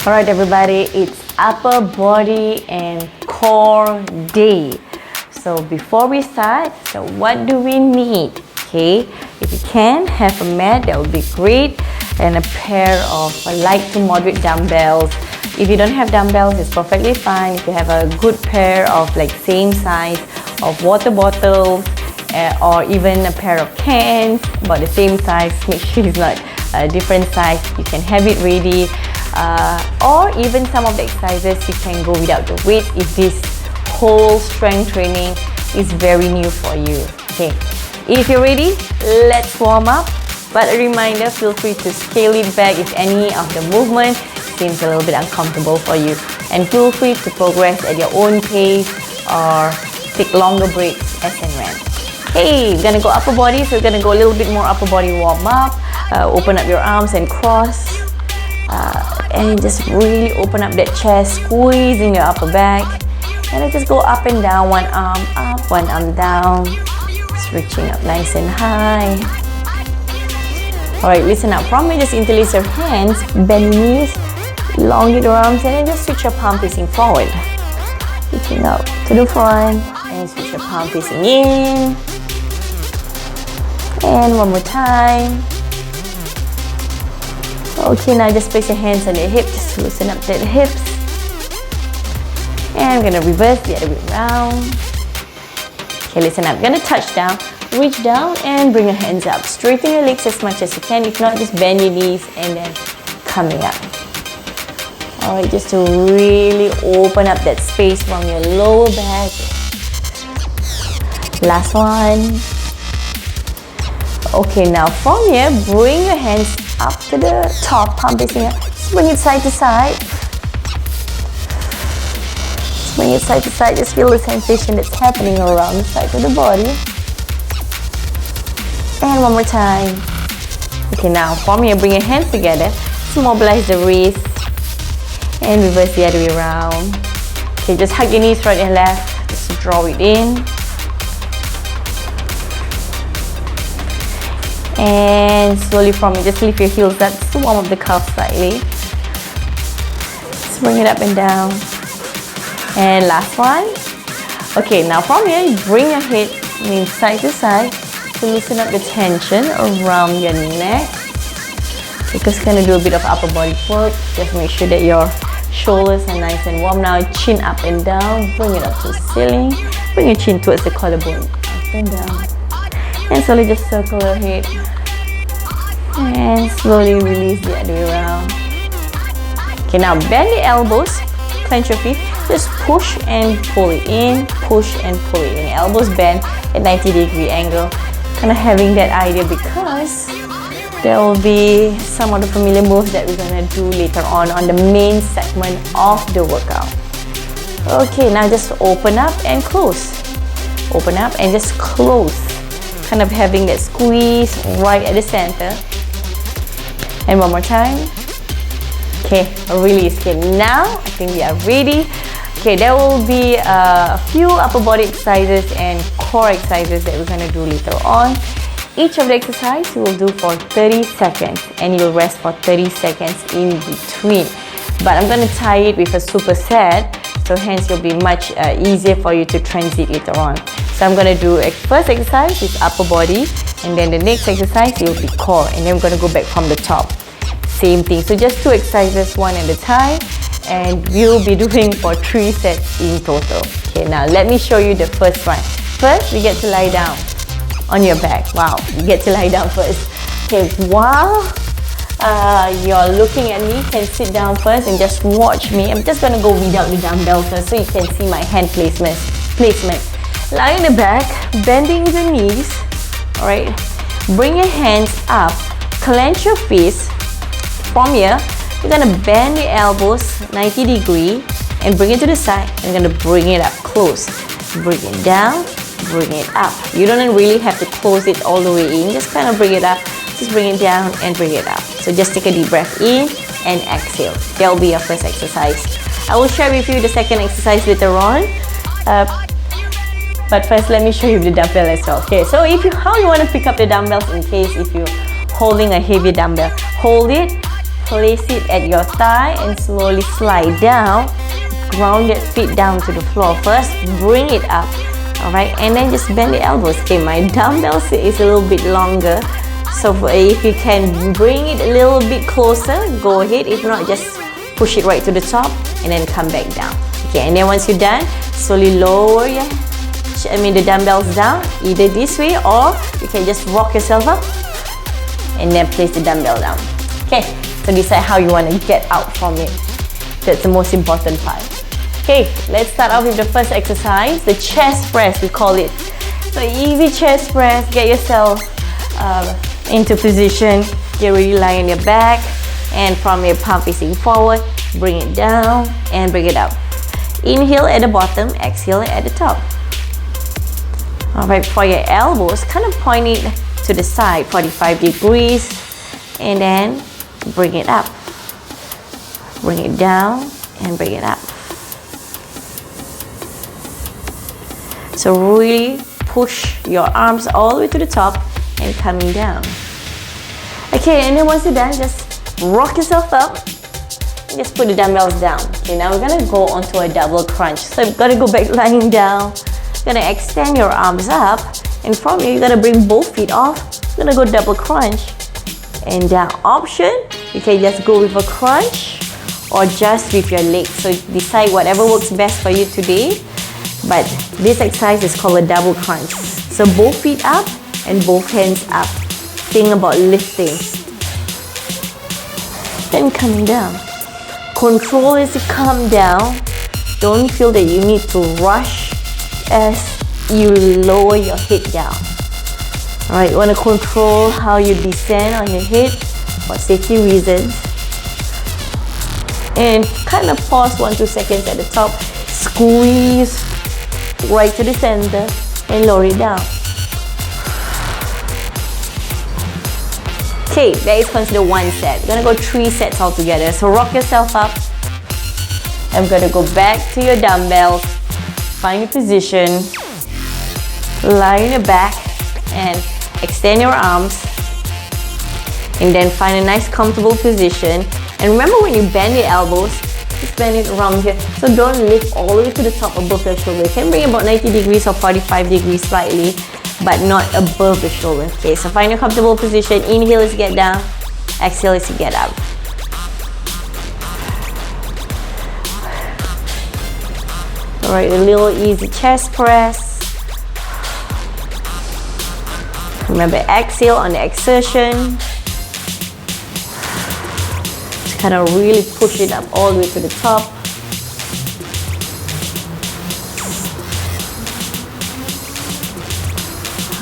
Alright everybody, it's upper body and core day. So before we start, so what do we need? Okay, if you can have a mat, that would be great, and a pair of light to moderate dumbbells. If you don't have dumbbells, it's perfectly fine. If you have a good pair of like same size of water bottles, or even a pair of cans about the same size, make sure it's not a different size, you can have it ready. Or even some of the exercises you can go without the weights if this whole strength training is very new for you. Okay, if you're ready, let's warm up. But a reminder, feel free to scale it back if any of the movement seems a little bit uncomfortable for you, and feel free to progress at your own pace or take longer breaks as and when. Hey, we're gonna go upper body, so we're gonna go a little bit more upper body warm up. Open up your arms and cross. And just really open up that chest, squeezing your upper back, and then just go up and down, one arm up, one arm down, just reaching up nice and high. Alright, listen up. From me, just interlace your hands, bend your knees, elongate your arms, and then just switch your palm facing forward, reaching out to the front, and switch your palm facing in, and one more time. Okay, now just place your hands on your hips, just loosen up the hips. And we're gonna reverse the other way around. Okay, listen up. We're gonna touch down, reach down, and bring your hands up. Straighten your legs as much as you can. If not, just bend your knees and then coming up. Alright, just to really open up that space from your lower back. Last one. Okay, now from here, bring your hands up to the top, palm facing up. Just bring it side to side. Just bring it side to side. Just feel the sensation that's happening around the side of the body. And one more time. Okay, now from here, bring your hands together. Just mobilize the wrist and reverse the other way around. Okay, just hug your knees right and left. Just draw it in. And slowly from it, just lift your heels up, just warm up the calves slightly. Just bring it up and down. And last one. Okay, now from here, you bring your head side to side to loosen up the tension around your neck. We're just gonna do a bit of upper body work. Just make sure that your shoulders are nice and warm. Now chin up and down, bring it up to the ceiling. Bring your chin towards the collarbone, up and down. And slowly just circle your head. And slowly release the other way around. Okay, now bend the elbows, clench your feet, just push and pull it in, push and pull it in. Elbows bend at 90-degree angle. Kind of having that idea because there will be some of the familiar moves that we're gonna do later on the main segment of the workout. Okay, now just open up and close. Open up and just close. Kind of having that squeeze right at the center. And one more time. Okay, release. Okay, now I think we are ready. Okay, there will be a few upper body exercises and core exercises that we're going to do later on. Each of the exercises you will do for 30 seconds and you'll rest for 30 seconds in between. But I'm going to tie it with a superset, so hence it'll be much easier for you to transit later on. So I'm going to do a first exercise is upper body, and then the next exercise will be core, and then we're going to go back from the top. Same thing. So just 2 exercises, one at a time, and we'll be doing for 3 sets in total. Okay, now let me show you the first one. First, we get to lie down on your back. Wow, you get to lie down first. Okay, while you're looking at me, you can sit down first and just watch me. I'm just going to go without the dumbbells first so you can see my hand placement. Lie on the back, bending the knees. Alright, bring your hands up, clench your fists. From here, you're gonna bend the elbows 90-degree and bring it to the side. And you're gonna bring it up close. Bring it down, bring it up. You don't really have to close it all the way in. Just kind of bring it up, just bring it down and bring it up. So just take a deep breath in and exhale. That'll be your first exercise. I will share with you the second exercise later on. But first, let me show you the dumbbell as well. Okay, so how you want to pick up the dumbbells in case if you're holding a heavy dumbbell. Hold it, place it at your thigh and slowly slide down. Ground your feet down to the floor first, bring it up. Alright, and then just bend the elbows. Okay, my dumbbells is a little bit longer, so if you can bring it a little bit closer, go ahead. If not, just push it right to the top and then come back down. Okay, and then once you're done, slowly lower the dumbbells down, either this way or you can just rock yourself up and then place the dumbbell down. Okay, so decide how you want to get out from it. That's the most important part. Okay, let's start off with the first exercise, the chest press, we call it. So easy chest press, get yourself into position, get ready, lie on your back, and from your palm facing forward, bring it down and bring it up. Inhale at the bottom, exhale at the top. Alright, for your elbows, kind of point it to the side, 45 degrees, and then bring it up. Bring it down and bring it up. So really push your arms all the way to the top and coming down. Okay, and then once you're done, just rock yourself up and just put the dumbbells down. Okay, now we're gonna go onto a double crunch. So you've gotta go back lying down. You're gonna extend your arms up, and from here, you're gonna bring both feet off. You're gonna go double crunch and down. Option, you can just go with a crunch or just with your legs. So decide whatever works best for you today. But this exercise is called a double crunch. So both feet up and both hands up. Think about lifting. Then coming down. Control as you come down. Don't feel that you need to rush as you lower your head down. Alright, you want to control how you descend on your head for safety reasons. And kind of pause 1-2 seconds at the top. Squeeze right to the center and lower it down. Okay, that is considered one set. We're gonna go 3 sets all together. So rock yourself up. I'm gonna go back to your dumbbells. Find your position. Lie on your back and extend your arms. And then find a nice comfortable position. And remember when you bend your elbows, just bend it around here. So don't lift all the way to the top above your shoulder. You can bring about 90 degrees or 45 degrees slightly, but not above the shoulder. Okay, so find a comfortable position. Inhale as you get down. Exhale as you get up. Alright, a little easy chest press. Remember, exhale on the exertion. Just kind of really push it up all the way to the top.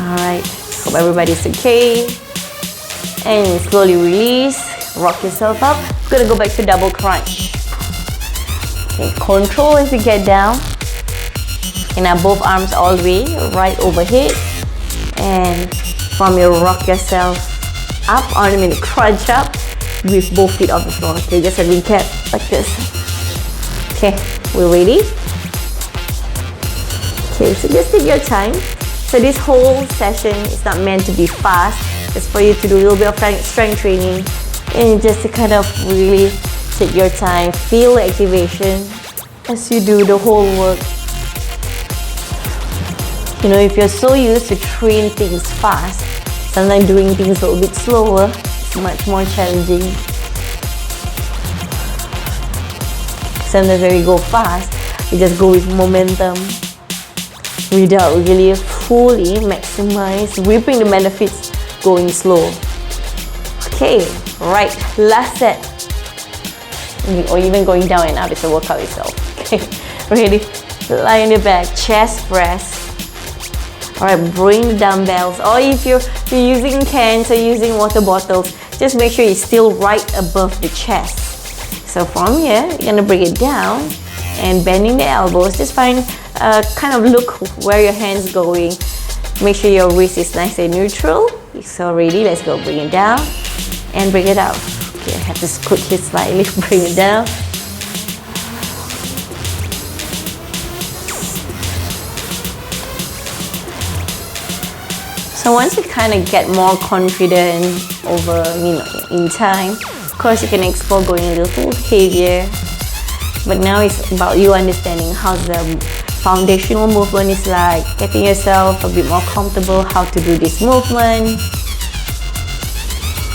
Alright, hope everybody's okay. And slowly release, rock yourself up. Gonna go back to double crunch. Okay, control as you get down. And now both arms all the way right overhead. And from your rock yourself up, crunch up with both feet off the floor. Okay, just a recap like this. Okay, we're ready. Okay, so just take your time. So this whole session is not meant to be fast. It's for you to do a little bit of strength training and just to kind of really take your time, feel the activation as you do the whole work. You know, if you're so used to train things fast, sometimes doing things a little bit slower is much more challenging. Sometimes when we go fast, we just go with momentum without really fully maximize reaping the benefits going slow. Okay, right, last set. Or even going down and up is a workout itself. Okay, ready? Lie on your back, chest press. Alright, bring the dumbbells, or if you're using cans or using water bottles, just make sure it's still right above the chest. So from here, you're gonna bring it down and bending the elbows. Just find, kind of look where your hand's going. Make sure your wrist is nice and neutral. So ready, let's go. Bring it down and bring it out. Okay, I have to scoot it slightly, bring it down. So once you kind of get more confident over, in time, course, you can explore going a little heavier, but now it's about you understanding how the foundational movement is like, getting yourself a bit more comfortable how to do this movement.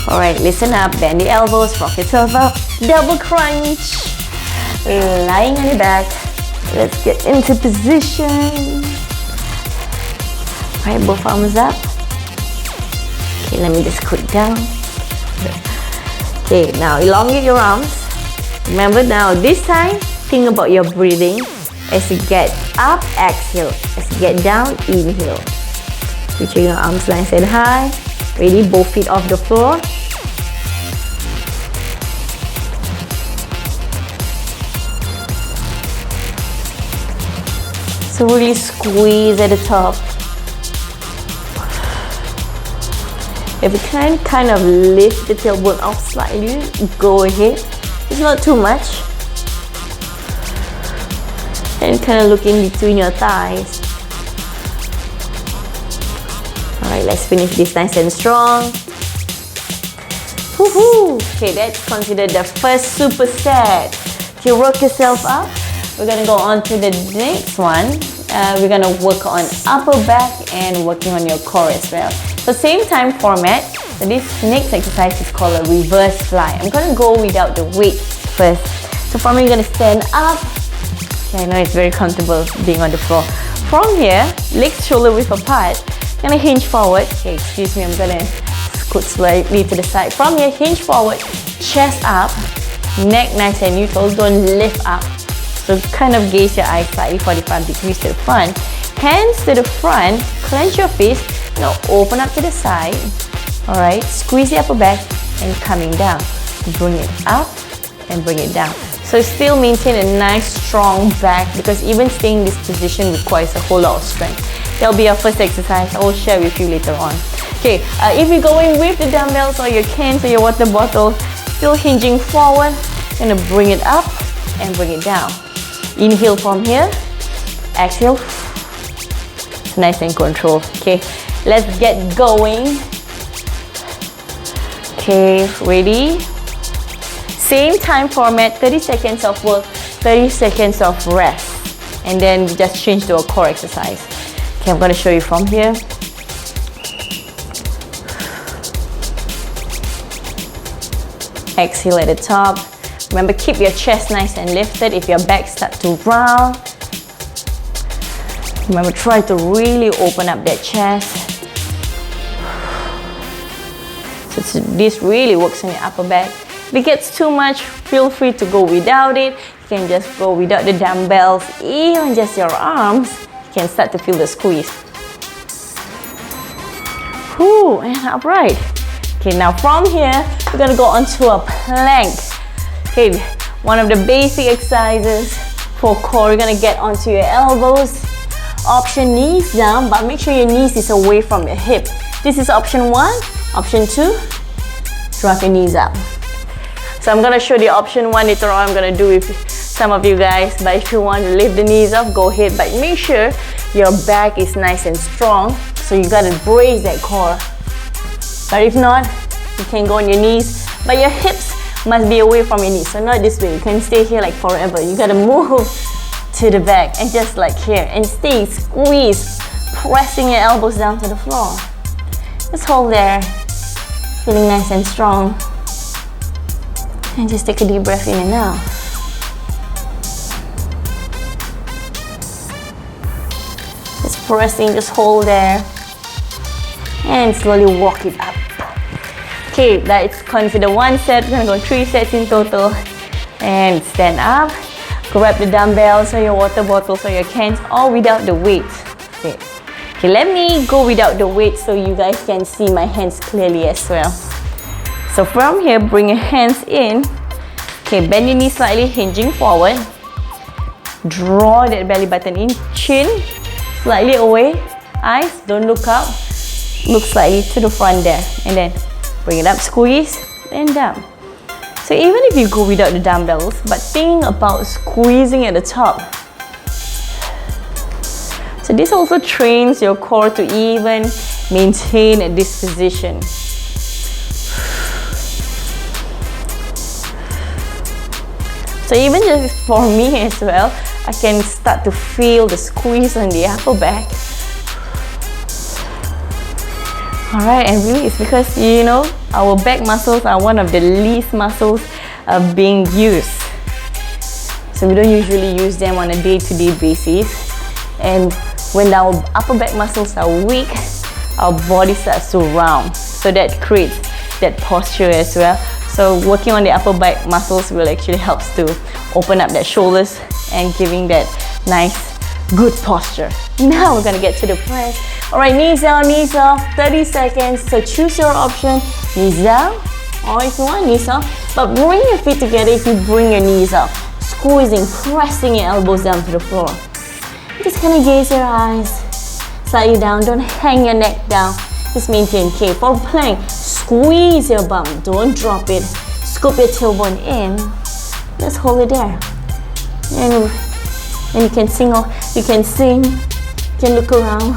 Alright, listen up, bend the elbows, rock yourself up, double crunch, lying on your back. Let's get into position. Alright, both arms up. Okay, let me just scoot down. Okay, now elongate your arms. Remember now, this time, think about your breathing. As you get up, exhale. As you get down, inhale. Reaching your arms nice and high. Ready, both feet off the floor. So really squeeze at the top. If you can kind of lift the tailbone up slightly, go ahead. It's not too much. And kind of look in between your thighs. Alright, let's finish this nice and strong. Woohoo! Okay, that's considered the first superset. Okay, work yourself up. We're gonna go on to the next one. We're gonna work on upper back and working on your core as well. So same time format. So this next exercise is called a reverse fly. I'm gonna go without the weight first. So for me, you're gonna stand up. Okay, I know it's very comfortable being on the floor. From here, legs shoulder width apart. Gonna hinge forward. Okay, excuse me, I'm gonna scoot slightly to the side. From here, hinge forward, chest up, neck nice and neutral. Don't lift up. So kind of gaze your eyes slightly 45 degrees to the front. Hands to the front, clench your fist. Now open up to the side. Alright, squeeze the upper back and coming down. Bring it up and bring it down. So still maintain a nice strong back because even staying in this position requires a whole lot of strength. That'll be our first exercise. I will share with you later on. Okay, if you're going with the dumbbells or your cans or your water bottle, still hinging forward, gonna bring it up and bring it down. Inhale from here, exhale. It's nice and controlled. Okay, let's get going. Okay, ready? Same time format, 30 seconds of work, 30 seconds of rest. And then we just change to a core exercise. Okay, I'm gonna show you from here. Exhale at the top. Remember, keep your chest nice and lifted if your back starts to round. Remember, try to really open up that chest. So this really works on your upper back. If it gets too much, feel free to go without it. You can just go without the dumbbells, even just your arms. You can start to feel the squeeze. Whew, and upright. Okay, now from here, we're gonna go onto a plank. Okay, one of the basic exercises for core. You're gonna get onto your elbows. Option knees down, but make sure your knees is away from your hip. This is option 1. Option 2, drop your knees up. So I'm gonna show the option 1 later on. I'm gonna do with some of you guys, but if you want to lift the knees up, go ahead. But make sure your back is nice and strong. So you gotta brace that core. But if not, you can go on your knees, but your hips must be away from your knees. So not this way. You can stay here like forever. You gotta move to the back and just like here and stay squeeze, pressing your elbows down to the floor. Just hold there, feeling nice and strong. And just take a deep breath in and out. Just pressing, just hold there. And slowly walk it up. Okay, that's considered 1 set. We're gonna go 3 sets in total. And stand up. Grab the dumbbells or your water bottles or your cans, all without the weight. Okay. Okay, let me go without the weight so you guys can see my hands clearly as well. So from here, bring your hands in. Okay, bend your knees slightly, hinging forward. Draw that belly button in. Chin slightly away. Eyes, don't look up. Look slightly to the front there. And then bring it up, squeeze, and down. So even if you go without the dumbbells, but think about squeezing at the top. So this also trains your core to even maintain at this position. So even just for me as well, I can start to feel the squeeze on the upper back. Alright, and really it's because, you know, our back muscles are one of the least muscles being used. So we don't usually use them on a day-to-day basis. And when our upper back muscles are weak, our body starts to round. So that creates that posture as well. So working on the upper back muscles will actually help to open up that shoulders and giving that nice, good posture. Now we're gonna get to the press. Alright, knees down, knees off, 30 seconds. So choose your option, knees down, or if you want, knees off. But bring your feet together if you bring your knees up. Squeezing, pressing your elbows down to the floor. Just kind of gaze your eyes, slightly down, don't hang your neck down. Just maintain. Okay, for plank, squeeze your bum, don't drop it. Scoop your tailbone in, just hold it there. And you can sing, you can look around.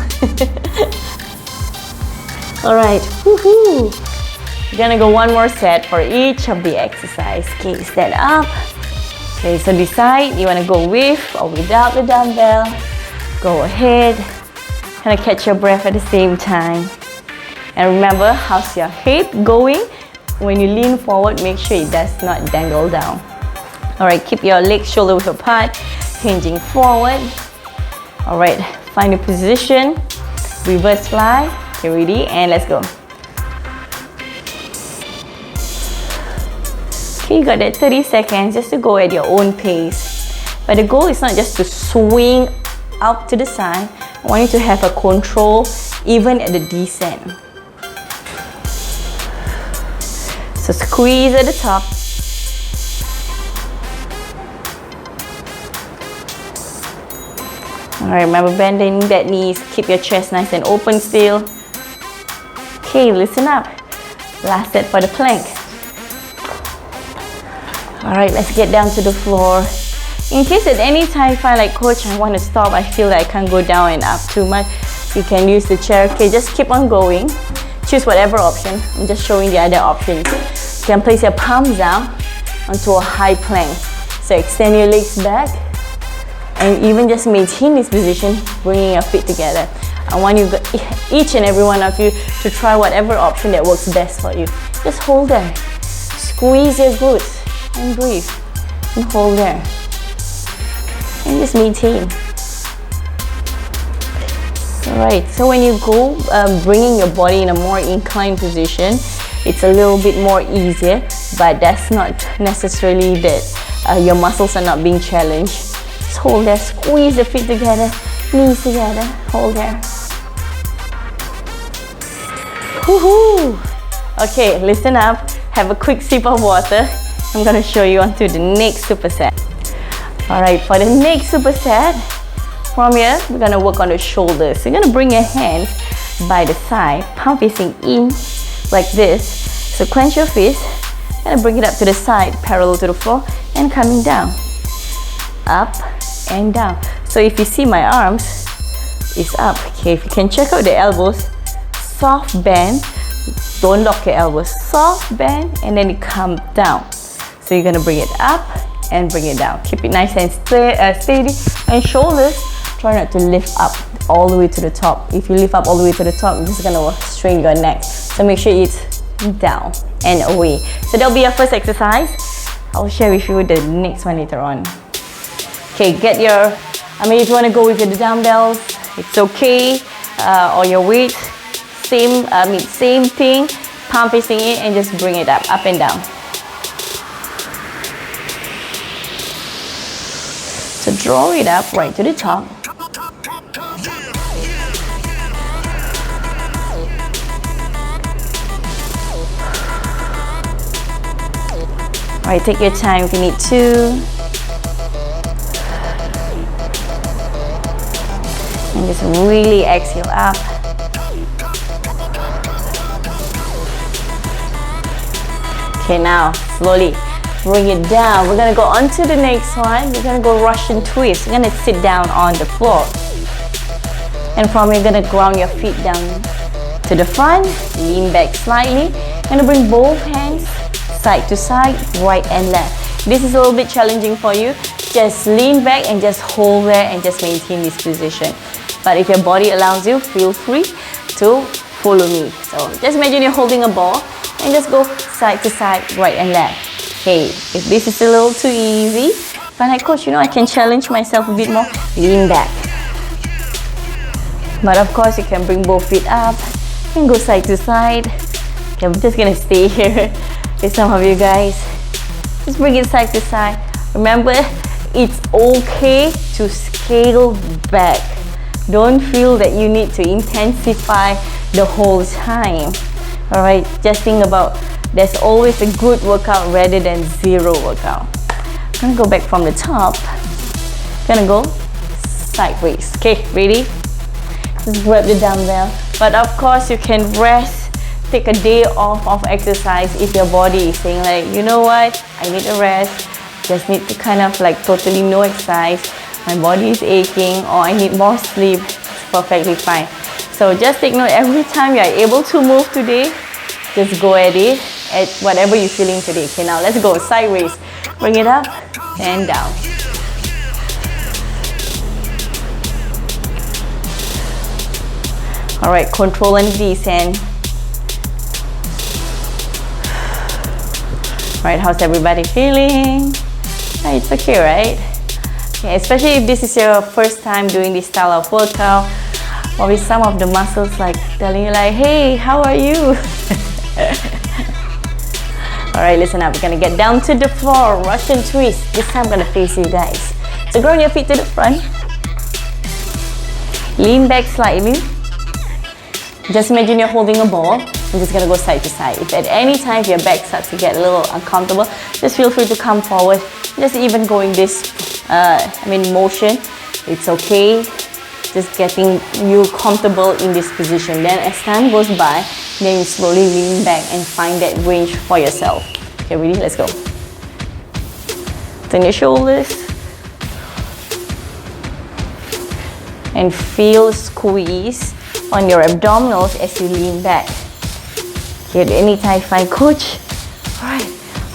Alright, woohoo! We're gonna go one more set for each of the exercise. Okay, stand up. Okay, so decide you wanna go with or without the dumbbell. Go ahead, kind of catch your breath at the same time. And remember, how's your hip going? When you lean forward, make sure it does not dangle down. Alright, keep your legs shoulder width apart, hinging forward. Alright, find a position, reverse fly. Okay, ready? And let's go. Okay, you got that 30 seconds just to go at your own pace. But the goal is not just to swing up to the side. I want you to have a control even at the descent. So squeeze at the top. Alright, remember bending that knees, keep your chest nice and open still. Okay, listen up. Last set for the plank. Alright, let's get down to the floor. In case at any time you find like, coach, I want to stop, I feel like I can't go down and up too much, you can use the chair. Okay, just keep on going. Choose whatever option. I'm just showing the other options. You can place your palms down onto a high plank. So extend your legs back and even just maintain this position, bringing your feet together. I want you, each and every one of you, to try whatever option that works best for you. Just hold there. Squeeze your glutes and breathe. And hold there. And just maintain. Alright, so when you go bringing your body in a more inclined position, it's a little bit more easier, but that's not necessarily that your muscles are not being challenged. Just hold there, squeeze the feet together, knees together, hold there. Woohoo! Okay, listen up, have a quick sip of water. I'm gonna show you onto the next superset. Alright, for the next superset, from here, we're gonna work on the shoulders. So you're gonna bring your hands by the side, palm facing in, like this. So clench your fist, and bring it up to the side, parallel to the floor, and coming down. Up and down. So if you see my arms, it's up. Okay, if you can check out the elbows, soft bend, don't lock your elbows, soft bend, and then you come down. So you're gonna bring it up and bring it down. Keep it nice and steady. And shoulders, try not to lift up all the way to the top. If you lift up all the way to the top, you're just gonna strain your neck. So make sure it's down and away. So that'll be our first exercise. I'll share with you the next one later on. Okay, if you wanna go with the dumbbells, it's okay. Or your weight, same thing. Palm facing in and just bring it up and down. So draw it up right to the top. Alright, take your time if you need to. And just really exhale up. Okay, now slowly bring it down. We're gonna go on to the next one. We're gonna go Russian twist. We're gonna sit down on the floor. And from here, you're gonna ground your feet down to the front, lean back slightly. You're gonna bring both hands side to side, right and left. this is a little bit challenging for you, just lean back and just hold there and just maintain this position. But if your body allows you, feel free to follow me. So just imagine you're holding a ball and just go side to side, right and left. Hey, if this is a little too easy, but like, coach, I can challenge myself a bit more, lean back. But of course, you can bring both feet up and go side to side. Okay, I'm just gonna stay here with some of you guys. Just bring it side to side. Remember, it's okay to scale back. Don't feel that you need to intensify the whole time. Alright, just think about there's always a good workout rather than zero workout. I'm gonna go back from the top. Gonna go sideways. Okay, ready? Just grab the dumbbell. But of course, you can rest, take a day off of exercise if your body is saying like, you know what, I need a rest, just need to kind of like totally no exercise, my body is aching, or I need more sleep. It's perfectly fine. So just take note, every time you are able to move today, just go at it, at whatever you're feeling today. Okay, now let's go sideways. Bring it up and down. Alright, control and descend. Alright, how's everybody feeling? Yeah, it's okay, right? Okay, especially if this is your first time doing this style of workout, or with some of the muscles like telling you like, hey, how are you? Alright, listen up. We're gonna get down to the floor, Russian twist. This time I'm gonna face you guys. So grow your feet to the front. Lean back slightly. Just imagine you're holding a ball. I'm just gonna go side to side. If at any time your back starts to get a little uncomfortable, just feel free to come forward. Just even going this, motion. It's okay. Just getting you comfortable in this position. Then as time goes by, then you slowly lean back and find that range for yourself. Okay, ready? Let's go. Turn your shoulders. And feel squeeze on your abdominals as you lean back. Okay, at any time find, coach, alright,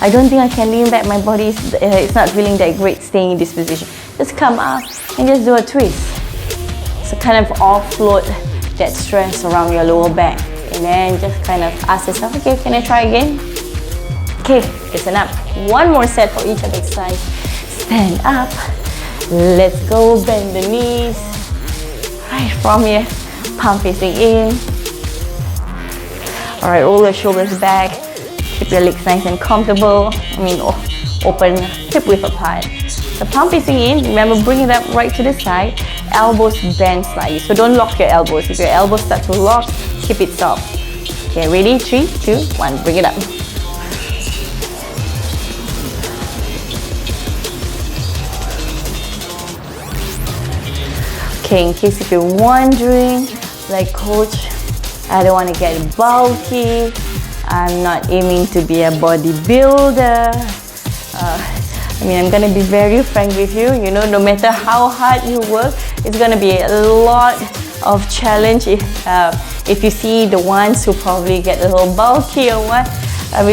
I don't think I can lean back, my body is not feeling that great staying in this position. Just come up and just do a twist. So kind of offload that stress around your lower back. And then just kind of ask yourself, okay, can I try again? Okay, listen up. One more set for each of the exercise. Stand up. Let's go, bend the knees. Right from here, palm facing in. Alright, roll your shoulders back. Keep your legs nice and comfortable. Open hip width apart. So palm facing in, remember bring it up right to the side. Elbows bend slightly. So don't lock your elbows. If your elbows start to lock, keep it soft. Okay, ready? 3, 2, 1. Bring it up. Okay, in case if you're wondering, like, coach, I don't want to get bulky. I'm not aiming to be a bodybuilder. I'm gonna be very frank with you. No matter how hard you work, it's gonna be a lot of challenge if you see the ones who probably get a little bulky or what.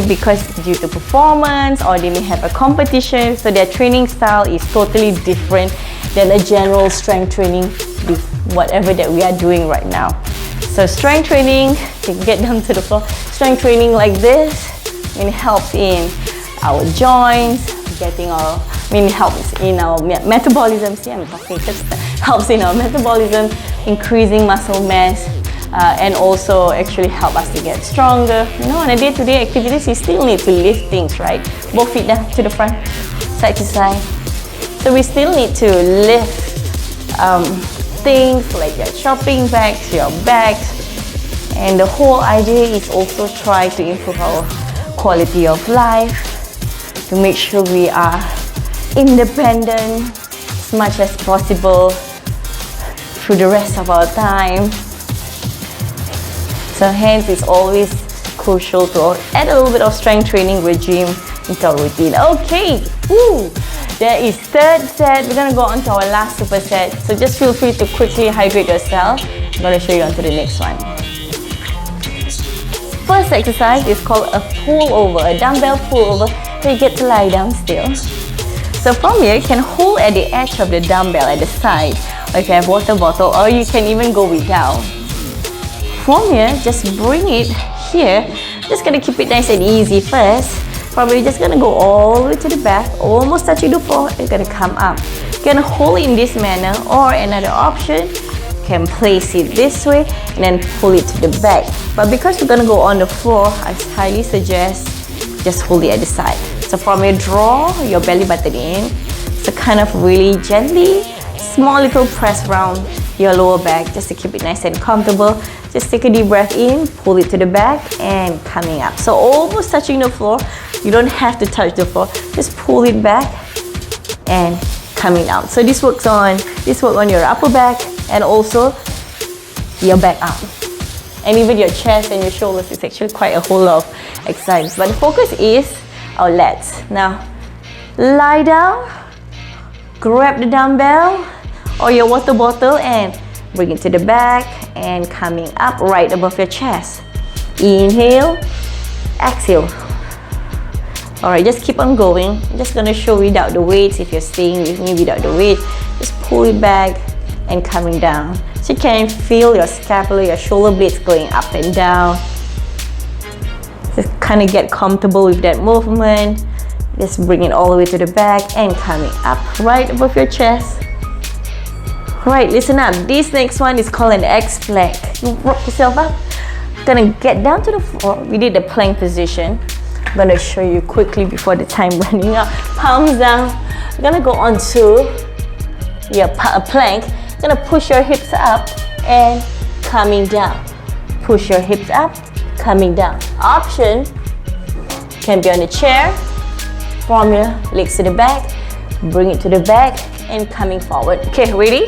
Because due to performance, or they may have a competition, so their training style is totally different than a general strength training with whatever that we are doing right now. So strength training, you can get down to the floor. Strength training like this, helps in our joints, helps in our metabolism. See, I'm talking, helps in our metabolism, increasing muscle mass, and also actually help us to get stronger. On a day-to-day activities, you still need to lift things, right? Both feet down to the front, side to side. So we still need to lift things like your shopping bags, your bags. And the whole idea is also try to improve our quality of life, to make sure we are independent as much as possible through the rest of our time. So hence it's always crucial to add a little bit of strength training regime into our routine. Okay, there is third set. We're gonna go on to our last superset. So just feel free to quickly hydrate yourself. I'm gonna show you on to the next one. First exercise is called a pull over, a dumbbell pull over. you get to lie down still. So from here, you can hold at the edge of the dumbbell at the side, or if you have water bottle, or you can even go without. From here, just bring it here. Just gonna keep it nice and easy first. From here, you're just gonna go all the way to the back, almost touching the floor. You're gonna come up. You can hold it in this manner, or another option, you can place it this way and then pull it to the back. But because we're gonna go on the floor, I highly suggest just hold it at the side. So from here, draw your belly button in. So kind of really gently, small little press around your lower back just to keep it nice and comfortable. Just take a deep breath in, pull it to the back and coming up. So almost touching the floor. You don't have to touch the floor. Just pull it back and coming out. So this works on your upper back and also your back up. And even your chest and your shoulders. It's actually quite a whole lot of exercise. But the focus is our lats. Now, lie down, grab the dumbbell or your water bottle and bring it to the back and coming up right above your chest. Inhale, exhale. Alright, just keep on going. I'm just gonna show without the weights. If you're staying with me without the weight, just pull it back and coming down. So you can feel your scapula, your shoulder blades going up and down. Just kind of get comfortable with that movement. Just bring it all the way to the back and coming up right above your chest. Right, listen up. This next one is called an X plank. You rock yourself up. Gonna get down to the floor. We did the plank position. I'm gonna show you quickly before the time running out. Palms down. You're gonna go onto your plank. You're gonna push your hips up and coming down. Push your hips up, coming down. Option can be on the chair. From your legs to the back, bring it to the back and coming forward. Okay, ready?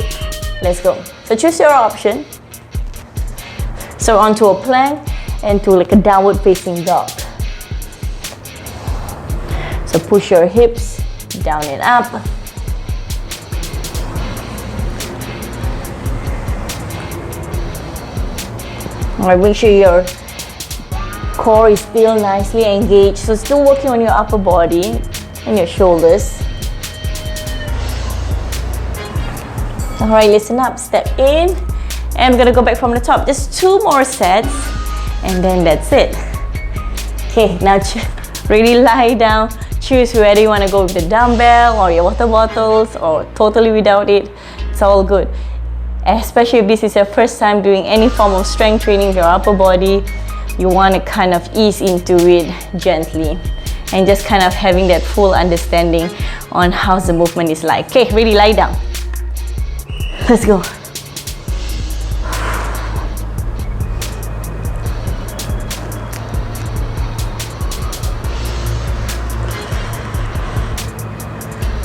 Let's go. So choose your option. So onto a plank and to like a downward facing dog. So push your hips down and up. Alright, make sure your core is still nicely engaged. So still working on your upper body and your shoulders. Alright, listen up. Step in. And I'm gonna go back from the top. Just 2 more sets. And then that's it. Okay, now really lie down. Choose whether you want to go with the dumbbell or your water bottles or totally without it. It's all good. Especially if this is your first time doing any form of strength training with your upper body, you want to kind of ease into it gently and just kind of having that full understanding on how the movement is like. Okay, ready, lie down. Let's go.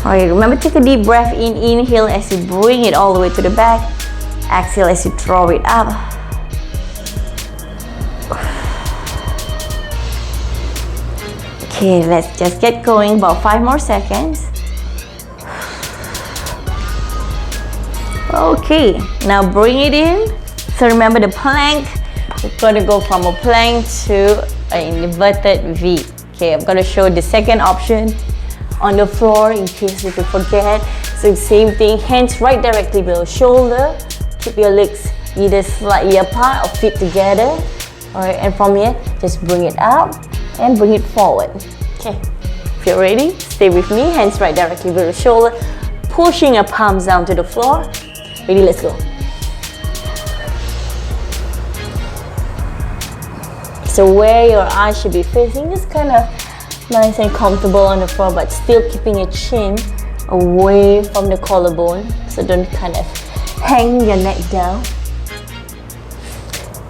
Alright, remember, take a deep breath in. Inhale as you bring it all the way to the back. Exhale as you draw it up. Okay, let's just get going. About 5 more seconds. Okay, now bring it in. So remember the plank. We're gonna go from a plank to an inverted V. Okay, I'm gonna show the second option on the floor in case you forget. So same thing, hands right directly below shoulder. Keep your legs either slightly apart or feet together. Alright, and from here, just bring it up and bring it forward. Okay, if you're ready, stay with me. Hands right directly below shoulder. Pushing your palms down to the floor. Ready, let's go. So where your eyes should be facing, just kind of nice and comfortable on the floor, but still keeping your chin away from the collarbone. So don't kind of hang your neck down.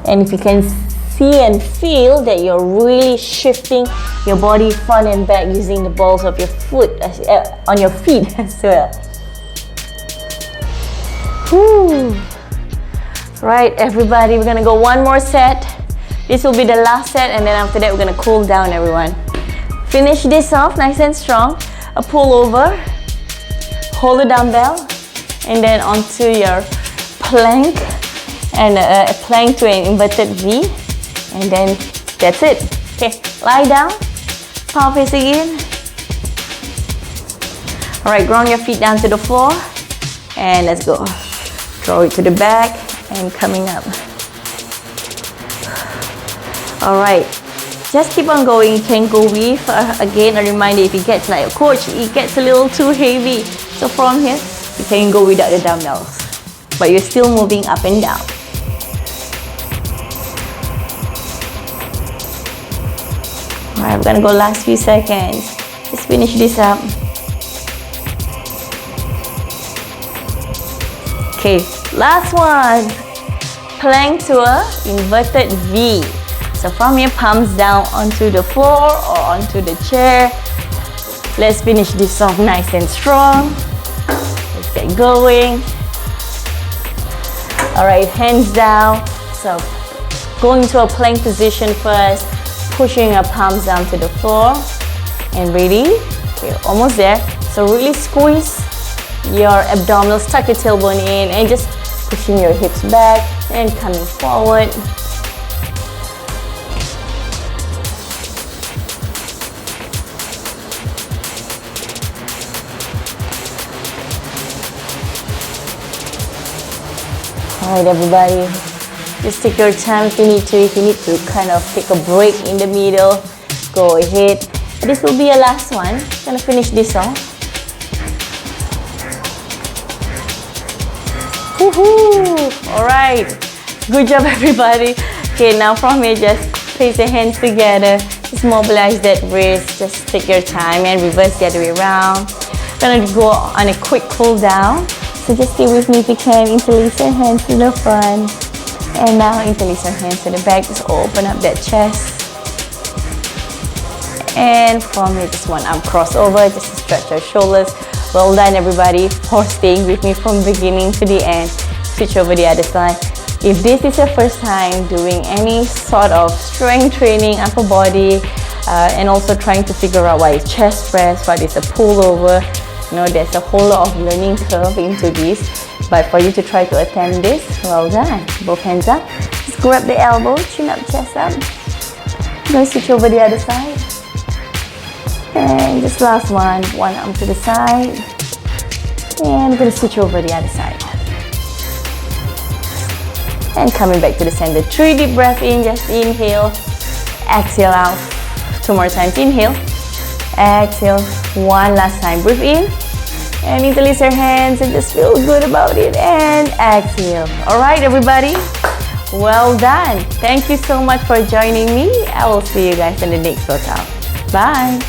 And if you can see and feel that you're really shifting your body front and back using the balls of your foot on your feet as well. Whew. Right, everybody, we're gonna go 1 more set. This will be the last set, and then after that we're gonna cool down, everyone. Finish this off nice and strong. A pull over, hold the dumbbell, and then onto your plank, and a plank to an inverted V, and then that's it. Okay, lie down, palm facing in, Alright, ground your feet down to the floor. And let's go. Draw it to the back and coming up. Alright, just keep on going. You can go with, again, a reminder, if it gets like a coach, it gets a little too heavy. So from here, you can go without the dumbbells. But you're still moving up and down. Alright, we're gonna go last few seconds. Just finish this up. Okay, last one. Plank to a inverted V. So from here, palms down onto the floor or onto the chair. Let's finish this off nice and strong. Let's get going. Alright, hands down. So going to a plank position first. Pushing your palms down to the floor. And ready? Okay, almost there. So really squeeze your abdominals, tuck your tailbone in, and just pushing your hips back and coming forward. Alright everybody, just take your time if you need to. If you need to kind of take a break in the middle, go ahead. This will be your last one. Gonna finish this off. Woohoo! Alright, good job everybody. Okay, now from here, just place your hands together. Just mobilize that wrist. Just take your time and reverse the other way around. Gonna go on a quick cool down. So just stay with me if you can. Interlace your hands to the front. And now interlace your hands to the back. Just open up that chest. And from here, just one arm crossover, just to stretch your shoulders. Well done everybody for staying with me from beginning to the end. Switch over the other side. If this is your first time doing any sort of strength training, upper body, and also trying to figure out what is chest press, what is a pullover, you know, there's a whole lot of learning curve into this. But for you to try to attempt this, well done. Both hands up. Just grab the elbow, chin up, chest up. I'm going to switch over the other side. And just last one arm to the side. And I'm going to switch over the other side. And coming back to the center. 3 deep breaths in, just inhale. Exhale out. 2 more times, inhale. Exhale. 1 last time, breathe in. And interlace your hands and just feel good about it. And exhale. Alright everybody, well done. Thank you so much for joining me. I will see you guys in the next workout. Bye.